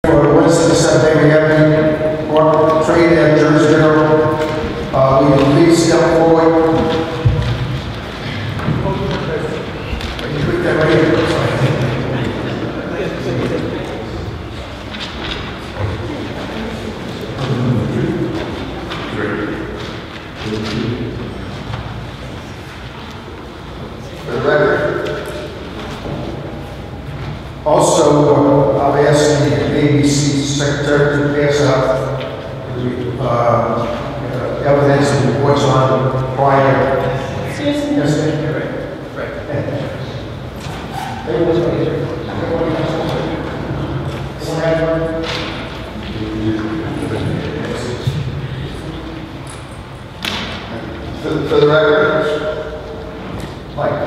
For Wednesday, Saturday, we have the Department of Trade and Jersey General. Will you please step forward? Can you put that right here? For the record. Also, I've asked the ABC Secretary to pass out evidence and reports on prior. Excuse me. Yes, right. For the record, Mike.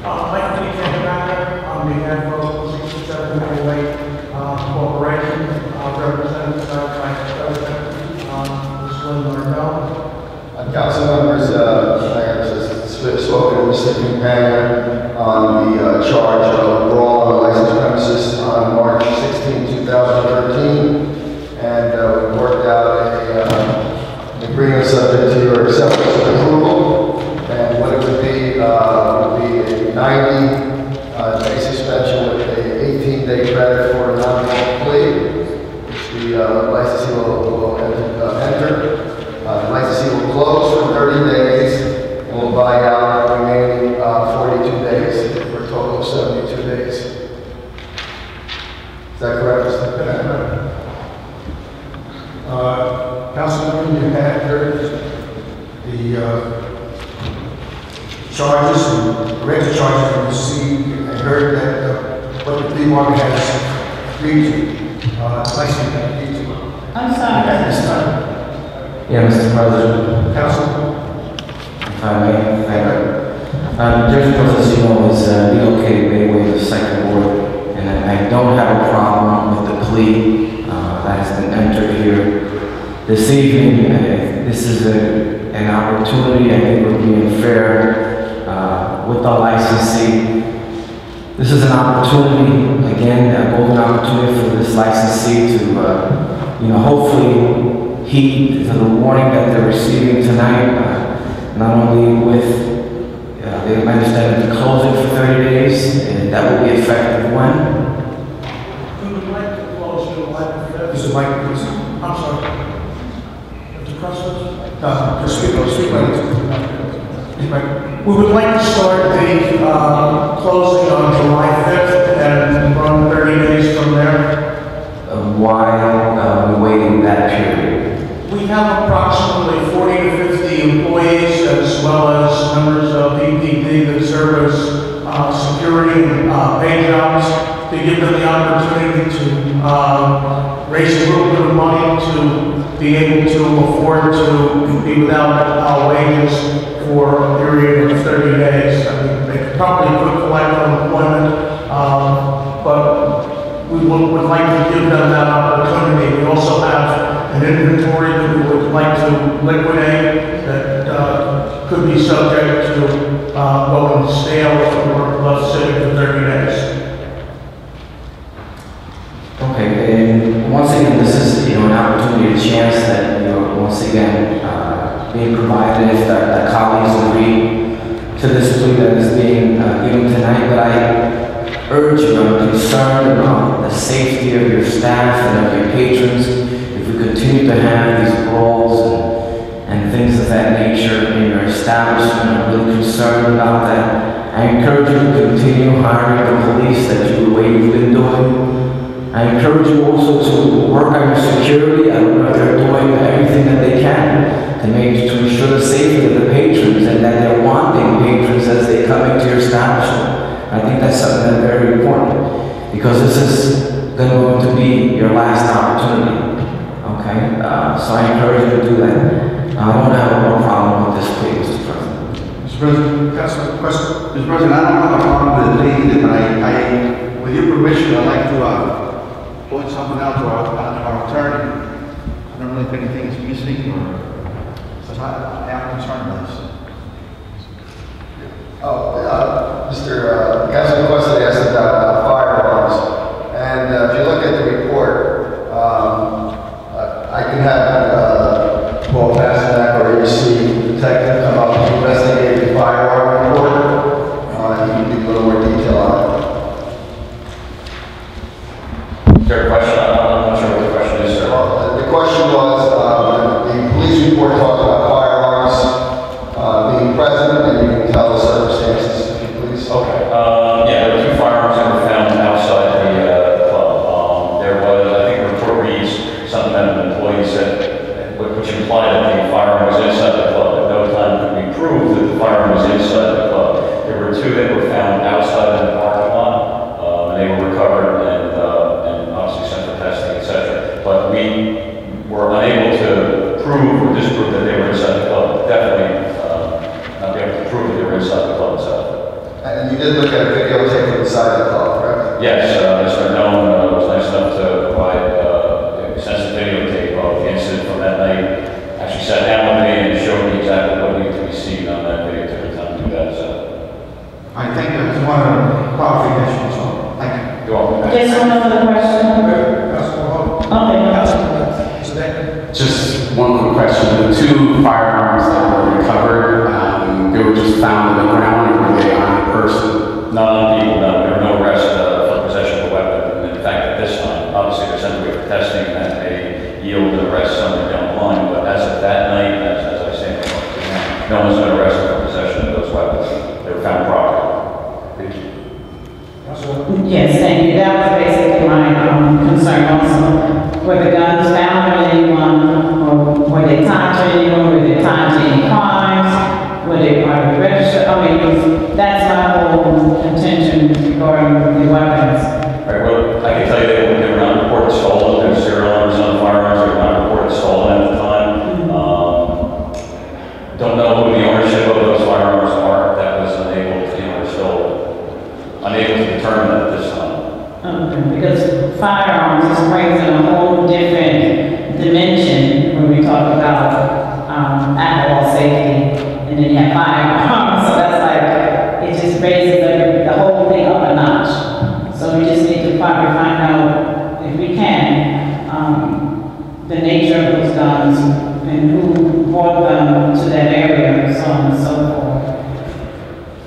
Mike Lee, on behalf of 67 Bayway Corporation, represented by President Ms. Lynn Martell. Council members, I have spoken to Mr. Companion on the charge of brawl on the licensed premises on March 16, 2013, and we worked out an agreement subject to your acceptance and approval, and what it would be a 90-day suspension with a 18-day credit for a non-fault plea, which the licensee will enter. The licensee will close for 30 days and will buy out the remaining 42 days for a total of 72 days. Is that correct, Mr. Companion? Councilman, you had heard the charges and read the charges and received and heard that what the plea bargain has agreed to, licensing has agreed to. I'm sorry. At this time. Yeah, Mr. President. Council. If I may, thank you. Jersey President is relocated Bayway to second ward, and I don't have a problem with the plea that has been entered here this evening. This is an opportunity. I think we're being fair with our licensee. This is an opportunity, again, a golden opportunity for this licensee to, hopefully heed to the warning that they're receiving tonight, not only with, they understand that the closing for 30 days, and that will be effective when? We would like to close July 5th. Mr. Mike, please. I'm sorry. Mr. President? No, just speak We would like to start the closing on July 5th and run 30 days from there. Why are we waiting that period? We have approximately 40 to 50 employees as well as members of EPD that serve as security and pay jobs to give them the opportunity to raise a little bit of money to be able to afford to be without wages for a period of 30 days. I mean, they probably could collect unemployment, but we would like to give them that opportunity. We also have an inventory that we would like to liquidate that could be subject to going stale if we were left sitting for 30 days. Okay, and once again, this is an opportunity, a chance that once again being provided if the colleagues agree to this plea that is being given tonight. But I urge you, I'm concerned about the safety of your staff and of your patrons. If we continue to have these brawls and things of that nature in your establishment, I'm really concerned about that. I encourage you to continue hiring the police the way you've been doing. I encourage you also to work on your security. I don't know if they're doing everything that they can to ensure the safety of the patrons and that they're wanting patrons as they come into your establishment. I think that's something that's very important because this is going to be your last opportunity. Okay, so I encourage you to do that. I don't have no problem with this plea, Mr. President. Mr. President, Councilman, question? Mr. President, I don't have a problem with the plea, but with your permission, I'd like to point something out to our attorney. I don't know if anything is missing or, but I am concerned about this. Mr. Councilman Quest asked about firearms, and if you look at there a question? I'm not sure what the question is, sir. The question was, the police report talked about firearms being present, and you can tell the circumstances, if you please. Okay. Yeah, there were 2 firearms that were found outside the club. There was, I think the report reads something that an employee said, which implied that the firearm was inside the club. At no time could we prove that the firearm was inside the club. There were 2 that were found outside in the parking lot, and they were recovered and obviously sent for testing, etc. But we were unable to prove or disprove that they were inside the club. Definitely not be able to prove that they were inside the club itself. And you did look at a videotape inside the club, correct? Yes, Mr. Nolan was nice enough to provide extensive videotape of the incident from that night. Actually sat down with me and showed me exactly what needed to be seen on that video every time to do that. So. I think that's one of the qualifications, so thank you. You're welcome. There's one other question. Just one quick question. The 2 firearms that were recovered, they were just found on the ground, or were they on the person? Not on people, no. There were no arrests for possession of a weapon. And in fact, at this time, obviously they're sent away for testing and that may yield an arrest somewhere down the line. But as of that night, as I say, no one's been arrested for possession of those weapons. They were found properly. Thank you. Yes, thank you. That was basically my concern also. Were the guns found on anyone, or were they tied to anyone, were they tied to any crimes, were they part of the register? I mean, that's my whole intention regarding the weapons. Right, well, I can tell you they were not reported stolen. There's serial numbers on the firearms. They were not reported stolen at the time. Don't know who the ownership of those firearms are. That was unable to, we're still unable to determine at this time. Because firearms just brings in a whole different dimension when we talk about alcohol safety, and then you have firearms. So that's like, it just raises the whole thing up a notch. So we just need to probably find out, if we can, the nature of those guns and who brought them to that area, and so on and so forth.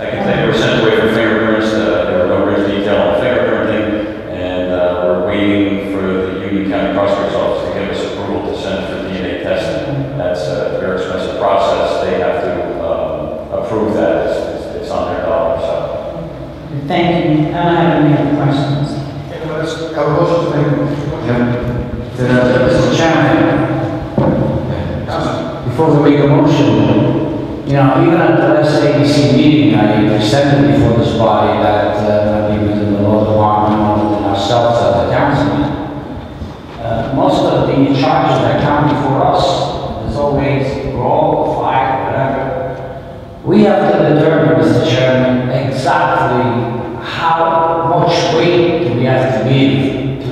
I can tell you they were sent away for fingerprints. There were no real detail on fingerprinting, and we're waiting for the Union County Prosecutor's Office to give us approval to send for DNA testing. That's a very expensive process. They have to approve that. It's on their dollar. So. Thank you. I don't have any other questions. Mr. Chairman, before we make a motion, even at the last ABC meeting, I presented before this body that maybe within the law department or within ourselves as the councilmen, most of the charges that come before us, there's always brawl, fight, whatever. We have to determine, Mr. Chairman, exactly how much weight do we have to give to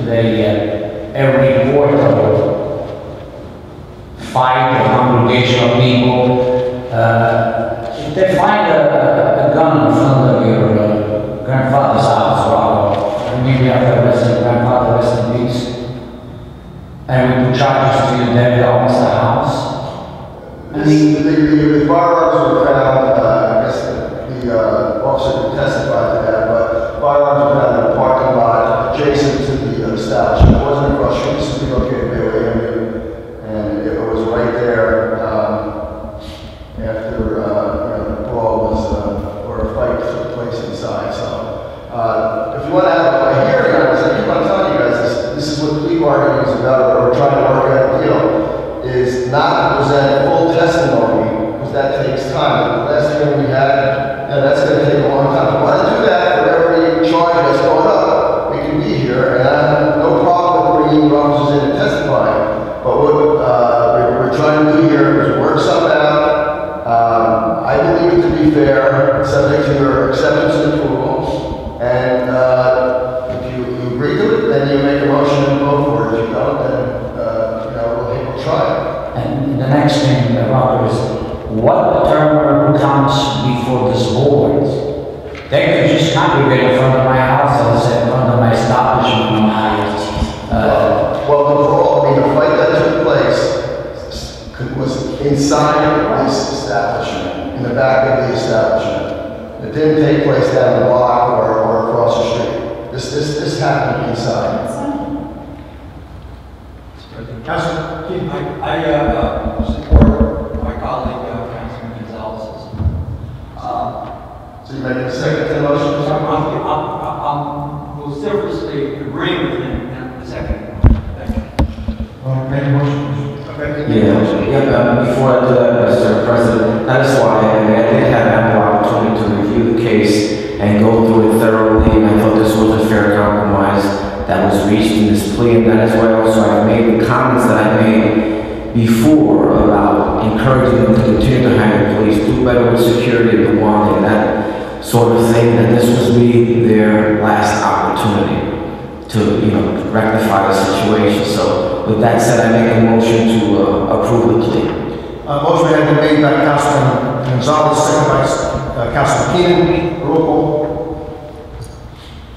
every report or fight or congregation of people. If they find a gun in front of your grandfather's house, or maybe after arresting grandfather, rest in peace, and we put charges to you there that owns the house. The firearms were found, I guess the officer could testify to that, but firearms were found in a parking lot adjacent to the establishment. It wasn't across the street, this is located Bayway, and it was right there after the brawl was, or a fight took place inside. So if you want to have a hearing on this, I keep on telling you guys this is what plea bargaining is about, or we're trying to work out a deal, is not to present full testimony, because that takes time. The last hearing we had, that's going to take a long time. If you want to do that for every charge that's brought up, we can be here, and I have no problem with bringing officers in and testifying. But what we're trying to do here is work something out. I believe it to be fair, subject to your acceptance and approval. And if you agree to it, then you make a motion and vote for it. If you don't, then we'll try it. And the next thing, Robert, is what determiner who comes before this board? They could just congregate in front of my house, as I said, in front of my establishment, well, the brawl, the fight that took place was inside this establishment, in the back of the establishment. It didn't take place down the block or across the street. This happened inside. Councilman Keenan. I support my colleague, Councilman Gonzalez. So you make a second to the motion? I'm vociferously agreeing with him in the second. Thank you. Make a motion. Okay. Yeah, before I do that, Mr. President, that is why I did have ample opportunity to review the case and go through it thoroughly, and I thought this was a fair compromise that was reached in this plea, and that is why also I made the comments that I made before about encouraging them to continue to hire police, do better with security and wanting that sort of thing, that this was really their last opportunity to rectify the situation. So with that said, I make a motion to approve the plea. Motion has been made by Councilman Gonzalez, second by Councilman Keenan. Roll call.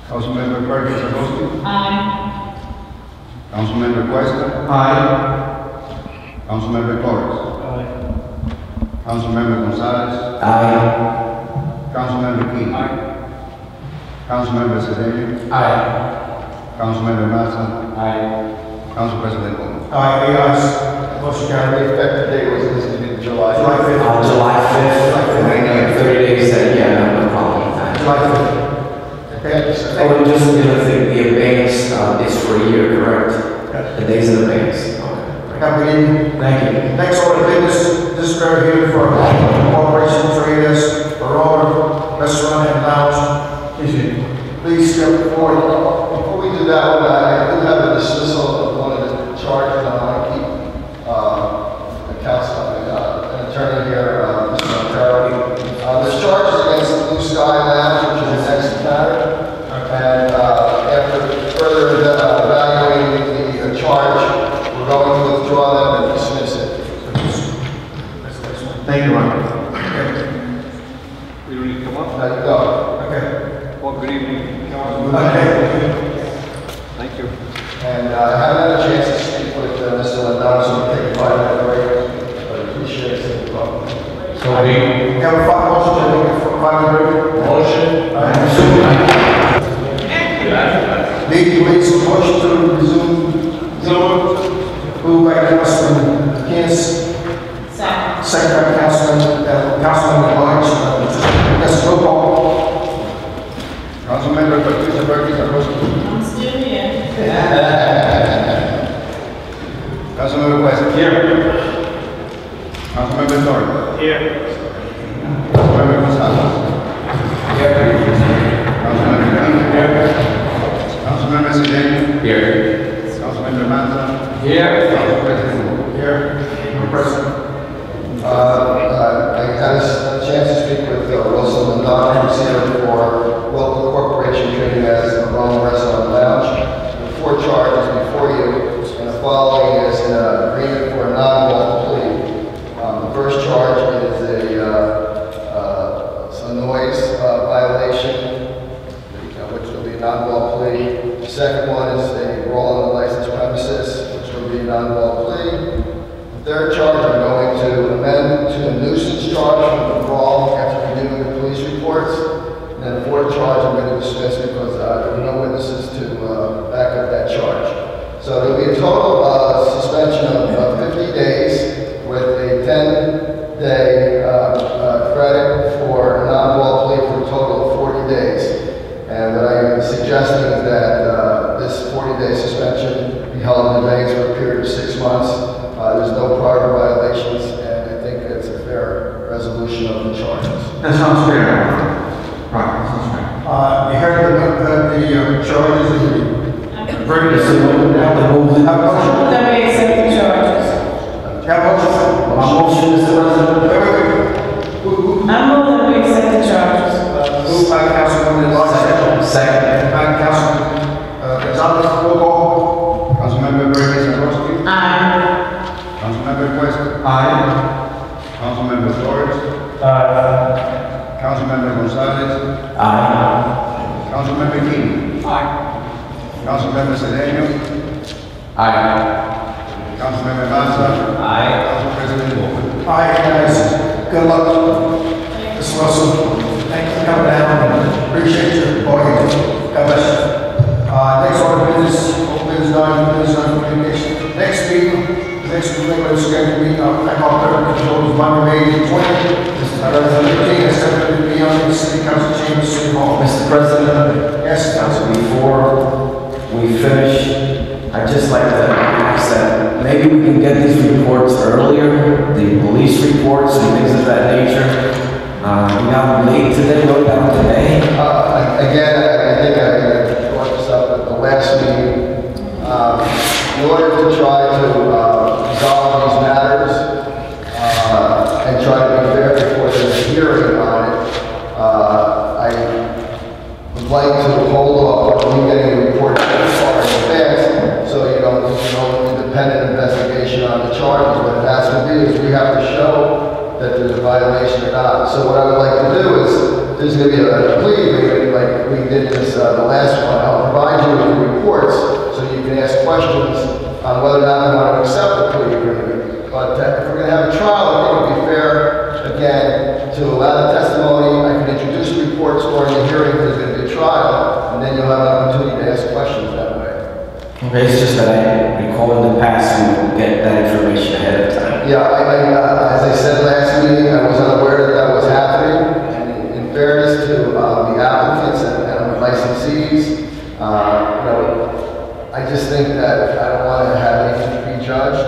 Councilmember Perkins Agosti. Aye. Councilmember Cuesta. Aye. Councilmember Torres. Aye. Councilmember Gonzalez. Aye. Councilmember Keenan. Councilmember Cedeno. Aye. Councilmember Massa. Aye. Council President Bowman. Aye, ayes. Motion carried. The effective date was listed in July 5th. July 5th, 30 days, no problem with that. July 5th. Okay. Oh, and just the other thing, the abeyance is for a year, correct? The days of abeyance. Okay. Have a good evening. Thank you. Next order of business, Disciplinary here for Corporation Traders, Aroma, Restaurant and Lounge. Please step forward. Before we do that, I do have a dismissal of one of the charges. I want to keep the council, an attorney here, Mr. Montero. There's charges against Blue Sky Lounge, which is the next matter. And after further evaluating the charge, we're going to withdraw them and dismiss it. Thank you, Ron. Okay. We don't need to come up? Now you go. Okay. Well, good evening, Councilman. Okay. Thank you. And I haven't had a chance to speak with Mr. Lindell, so we'll take a 5-minute break, but I appreciate it. So We have a motion to make a 5-minute break. motion. Need please motion to resume. Moved by Councilman McInnes, Second. second by Councilman Lodge. Yes, roll call. Councilmember Patricia Perkins Agosti. I'm still here. Councilmember Cuesta. Here. Councilmember Torres. Here. Councilmember Gonzalez. Councilmember Keenan. Councilmember Cedeno. Here. Councilmember Massa. Here. Council President Bowman. Here, Mr. President. I had a chance to speak with Wilson Lindell, who's here for local corporation trading as Aroma Restaurant and Lounge. The 4 charges before you, and the following is an agreement for a non-law plea. The first charge is a noise violation, which will be a non-law plea. The second one is a brawl on the licensed premises, which will be a non-law plea. The third charge, I'm going to amend to a nuisance charge for the brawl after reviewing the police reports. And then the fourth charge, I'm going to dismiss because there were no witnesses to back up that charge. So there'll be a total suspension of 50 days with a 10-day credit for a non-law plea for a total of 40 days. And what I am suggesting is that this 40-day suspension be held in abeyance for a period of 6 months. There's no prior violations, and I think it's a fair resolution of the charges. That sounds fair. Right, that sounds fair. You heard the charges of the verdict. Have to move Have a motion? Let me accept the charges. Have a motion? My motion, Mr. President. I move that we accept the charges. Moved by Councilman Lodge, Second. by Councilman Gonzalez. Roll call. Councilmember Perkins Agosti. Aye. Councilmember Cuesta. Aye. Councilmember Torres. Councilmember Gonzalez. Aye. Councilmember Keenan. Councilmember Cedeno. Aye. Councilmember Massa. Aye. Council President Bowman. Aye, guys. Good luck. Ms. Wilson, thank you for coming down. Appreciate your volume. God bless you. Next order of business, old business, non-communication. Next meeting, once again, we thank all clerk controllers, Monday, May 20th. This is my resolution, 15, accepted to be on the City Council Chamber, City Hall. Mr. President, Yes, Council. before we finish, I'd just like to ask that maybe we can get these reports earlier, the police reports and things of that nature. We got late today, what about today? Again, I think I brought this up at the last meeting. In order to try to resolve these matters and try to be fair before there's a hearing on it, I would like to hold off on you getting a report as far in advance, so you don't do no independent investigation on the charges. What it has to be is we have to show that there's a violation or not. So what I would like to do is, there's going to be a plea agreement like we did this the last one. I'll provide you with the reports so you can ask questions on whether or not we want to accept the plea agreement. But if we're going to have a trial, I think it would be fair, again, to allow the testimony. I can introduce reports during the hearing if there's going to be a trial, and then you'll have an opportunity to ask questions that way. Okay, it's just that I recall in the past we would get that information ahead of time. Yeah, as I said last meeting, I was unaware that that was happening. And in fairness to the applicants and the licensees, I just think that I don't want to have anything prejudged,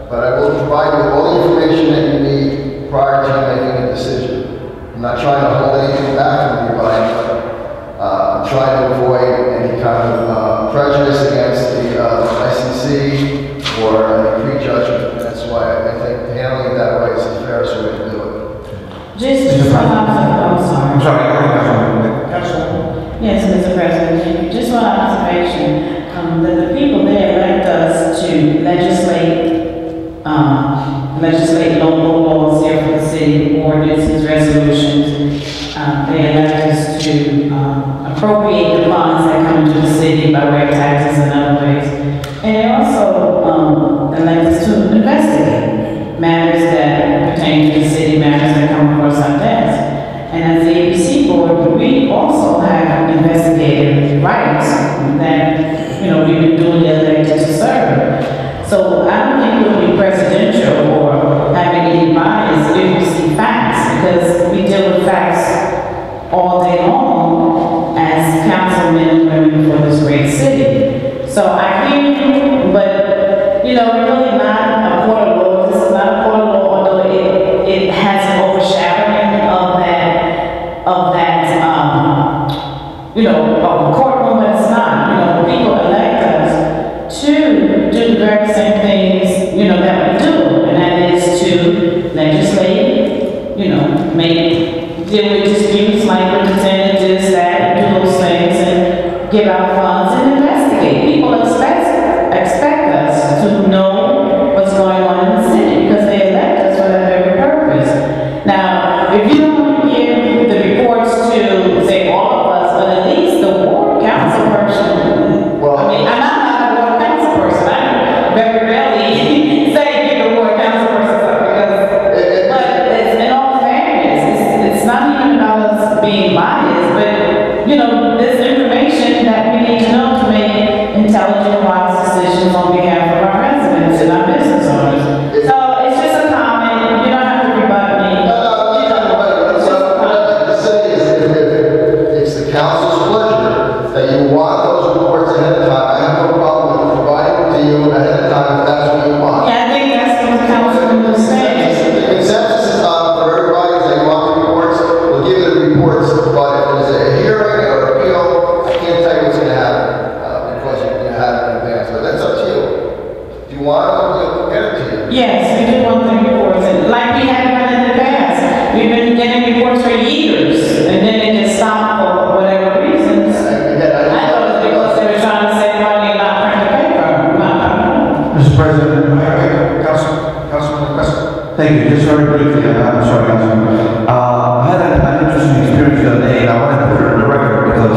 but I will provide you with all the information that you need prior to making a decision. I'm not trying to hold anything back from anybody, but I'm trying to avoid any kind of prejudice against the licensee or any prejudgment. That's why I think handling it that way is the fairest way to do it. Just one observation, I'm sorry, go ahead, Councilman. Yes, Mr. President, just one observation, that the people there elect us to legislate local laws here for the city, ordinances, resolutions. They elect us to appropriate the funds that come into the city by way of taxes and other ways. And they also elect us to investigate matters that pertain to the city, matters that come across our desk. And as the ABC board, we also have investigative rights that, we've been duly elected to serve. So I don't think it would be presidential or having any bias if we see facts, because we deal with facts all day long as councilmen and women for this great city. So I hear you, but, we're really not a court of law. This is not a court of law, although it has an overshadowing of a courtroom, but it's not. People elect us to do the very same things, that we do, and that is to legislate, deal with disputes like the percentages, that, do those things, and give out funds and investigate. People expect us to know what's going on in the city because they elect us for that very purpose. Now, if you don't give the reports to, say, all of us, but at least the ward council person, I'm not a ward council person. I very rarely say give the ward council person something, but it's, in all fairness, it's not even about us being biased, but, this information that we need to know to make intelligent, wise decisions on behalf of our residents and our business owners. So it's just a comment. You don't have to rebut me. What I'd like to say is if it's the council's pleasure that you want those reports ahead of time, I have no problem with providing them to you ahead of time if that's what you want. Yeah, I think that's what the councilman was saying. The consensus is for everybody is they want the reports, we'll give you the reports, but if there's a hearing or appeal, I can't tell you what's going to happen because you have it in advance, but that's up to you. If you want it, we'll get it to you. Yes, we do want the reports, and like we have done in the past. We've been getting reports for years, and then it just stopped for whatever reasons. I thought it was because they were trying to save money and not print the paper. Mr. President, Councilman Westfield. Thank you. Just very briefly, I'm sorry, Councilman. I had an interesting experience the other day, and I want to put it on the record because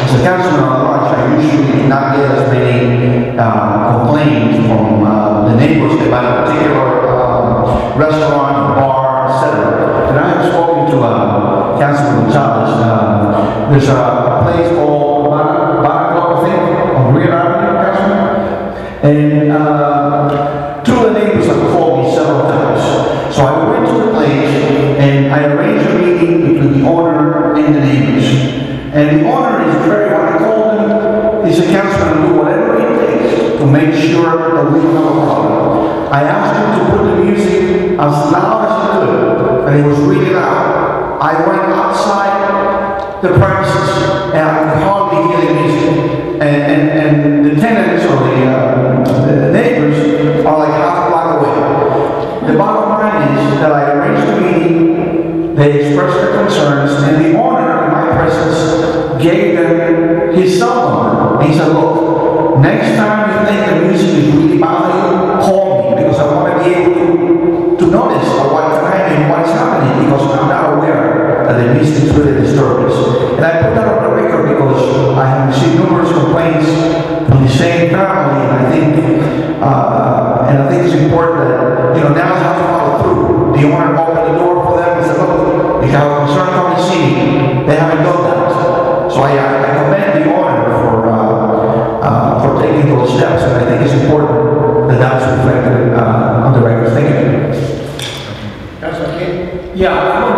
as a councilman on large, I usually not get as many complaints from the neighbors about a particular restaurant, bar, etc. And I have spoken to Councilman Chavez. There's a place called Bar, I think, on Real Avenue, Councilman. And two of the neighbors we don't have a problem. I asked him to put the music as loud as he could, and it was really loud. I went outside the premises, and I could hardly hear the music. And the tenants or the neighbors are like half a block away. The bottom line is that I arranged a meeting, they expressed their concerns, and the owner, in my presence, gave them his cell number. He said, look, next time you think the music is really bothering you, call me, because I want to be able to notice at what time and what's happening, because I'm not aware that the music is really disturbing us. And I put that on the record because I have received numerous complaints from the same family, and I think it's important that, you know, now I have to follow through. The owner opened the door for them and said, look, if you have a concern, come and see me. They haven't done that. So I commend the owner for taking those steps, and I think it's important that that's reflected on the record. Thank you. Councilman King? Yeah, I want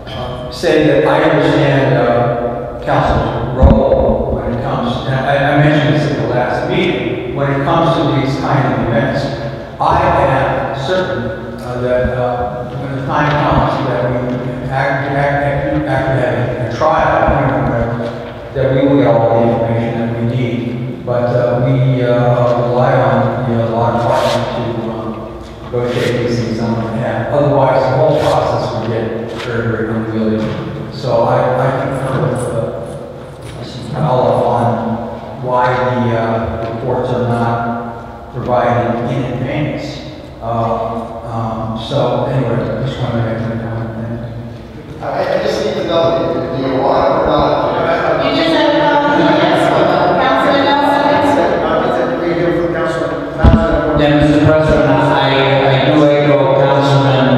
to say that I understand Council's role when it comes, and I mentioned this at the last meeting, when it comes to these kind of events. I am certain that when the time comes that we after having a trial, that we will get all the information that we need. But we rely on the law department to negotiate these things on our behalf. Otherwise, the whole process would get very, very unwieldy. So I concur with Mr. Mello on why the reports are not provided in advance. So anyway, I just wanted to make that comment. I just need to know, do you want or not? You just have to call me, yes, Councilman Nelson. Yeah, Mr. President, I do echo Councilman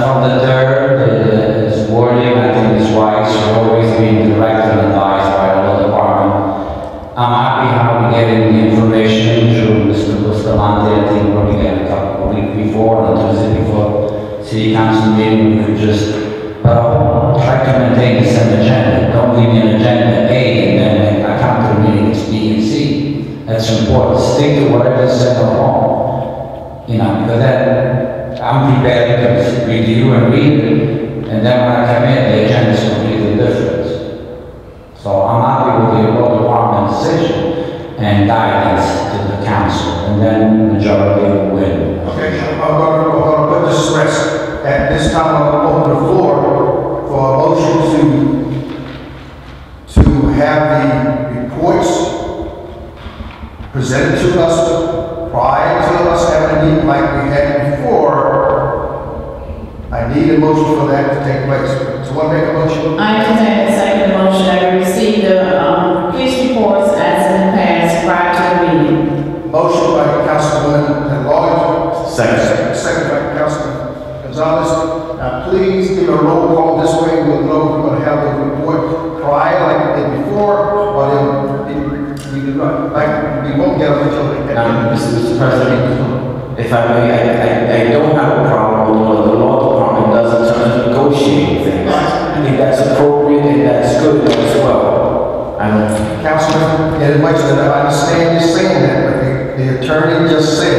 from the third, his wording, I think his rights are always being directed and advised by the law department. I'm happy how we get in the information through Mr. Bustamante. I think we're going to get a couple of weeks before, on Tuesday before City Council meeting, we could just try to maintain the same agenda. Don't leave me an agenda A and then I come to the meeting, it's B and C. That's important. Stick to whatever is said or wrong. You know, because then I'm prepared to review and read it, and then when I come in, the agenda is completely different. So I'm happy with the law department decision and guidance to the council, and then the majority will win. Okay, I'm going to put this to rest. At this time, I'm going to open the floor for a motion to have the reports presented to us prior to us having a meeting like we had before. I need a motion for that to take place. So want to make a motion? I entertain a second motion that we receive the police reports as in the past prior to the meeting. Motion by Councilwoman at Large. Second. Second by Councilman Gonzalez. Now please give a roll call this way. We'll know if we're going to have the report prior like we did before, or we won't get them until they get Mr. President, if I may, I don't have a problem with what the law department does in terms of negotiating things. I think that's appropriate and that's good as well. Councilman, in much that I understand you saying that, but the attorney just said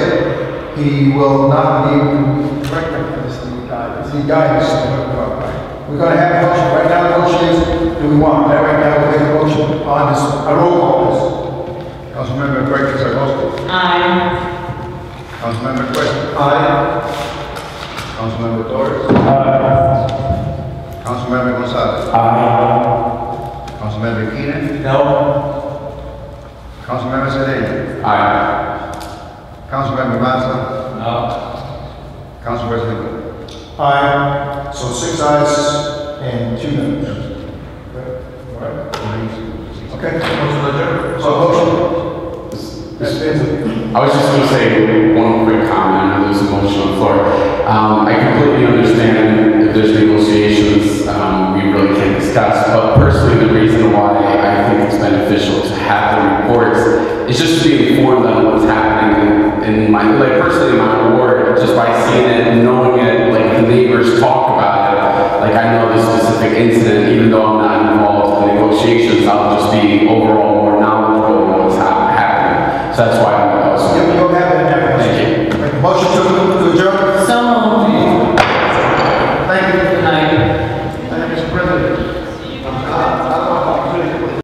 he will not be able to correct the guidance. The guidance. We're going to have a motion. Right now, the motion is, do we want that right now? We'll make a motion on this. A roll call, please. Councilmember Brady Zagoski. Aye. Councilmember Quest. Aye. Councilmember Torres. Councilmember Gonzalez. Councilmember Keenan. No? Councilmember Zedek. Aye. Councilmember Mazza. No. Council President. Aye. So 6 ayes and 2 noes. Okay. Motion adjourned. So motion. I was just going to say one quick comment. I know there's a motion on the floor. I completely understand if there's negotiations we really can't discuss, but personally the reason why I think it's beneficial to have the reports is just to be informed on what's happening in my, like personally in my ward, just by seeing it and knowing it, like the neighbors talk about it, like I know the specific incident, even though I'm not involved in negotiations, I'll just be overall more knowledgeable of what's happening. So that's why I was Yeah, we don't have that. Thank you. Motion to adjourn? So moved.